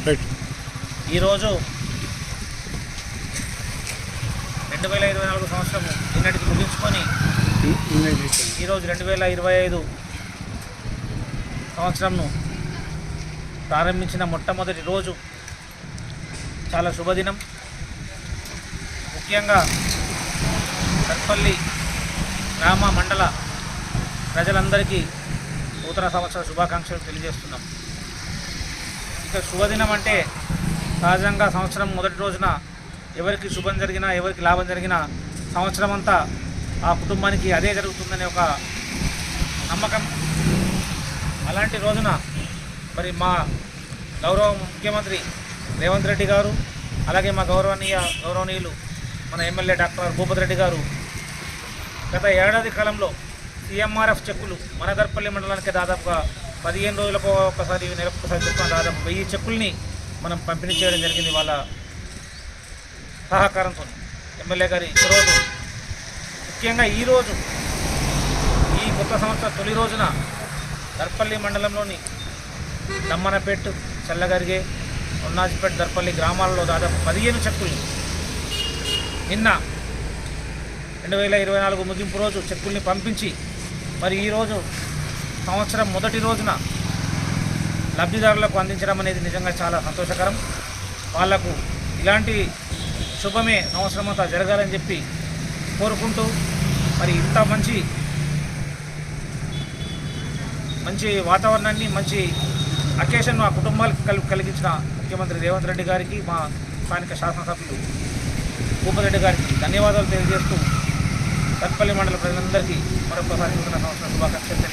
ఈరోజు 2024 సంవత్సరము నిన్నటికి ముగించుకొని ఈరోజు 2025 సంవత్సరంను ప్రారంభించిన మొట్టమొదటి రోజు. చాలా శుభదినం. ముఖ్యంగా దర్పల్లి గ్రామ మండల ప్రజలందరికీ నూతన సంవత్సర శుభాకాంక్షలు తెలియజేస్తున్నాం. ఇక శుభదినం అంటే సహజంగా సంవత్సరం మొదటి రోజున ఎవరికి శుభం జరిగినా, ఎవరికి లాభం జరిగినా సంవత్సరం అంతా ఆ కుటుంబానికి అదే జరుగుతుందనే ఒక నమ్మకం. అలాంటి రోజున మరి మా గౌరవ ముఖ్యమంత్రి రేవంత్ రెడ్డి గారు, అలాగే మా గౌరవనీయులు మన ఎమ్మెల్యే డాక్టర్ భూపతి రెడ్డి గారు గత ఏడాది కాలంలో CMRF చెక్కులు మన దర్పల్లి మండలానికి దాదాపుగా 15 రోజులకు ఒకసారి, నెలకు ఒకసారి చెప్పుకున్న దాదాపు 1000 చెక్కుల్ని మనం పంపిణీ చేయడం జరిగింది. వాళ్ళ సహకారంతో ఎమ్మెల్యే గారి చొరవతో. ముఖ్యంగా ఈరోజు ఈ కొత్త సంవత్సర తొలి రోజున దర్పల్లి మండలంలోని దమ్మనపేట్, చల్లగరిగే, ఉన్నాజిపేట, దర్పల్లి గ్రామాలలో దాదాపు 15 చెక్కుల్ని నిన్న 2024 ముగింపు రోజు చెక్కుల్ని పంపించి మరి ఈరోజు సంవత్సరం మొదటి రోజున లబ్ధిదారులకు అందించడం అనేది నిజంగా చాలా సంతోషకరం. వాళ్లకు ఇలాంటి శుభమే సంవత్సరం అంతా జరగాలని చెప్పి కోరుకుంటూ మరి ఇంత మంచి వాతావరణాన్ని, మంచి అకేషన్ను ఆ కుటుంబాలకు కలిగించిన ముఖ్యమంత్రి రేవంత్ రెడ్డి గారికి, మా స్థానిక శాసనసభ్యులు భూపతి రెడ్డి గారికి ధన్యవాదాలు తెలియజేస్తూ దర్పల్లి మండల ప్రజలందరికీ మరొకసారి నూతన సంవత్సరం శుభాకాంక్షలు.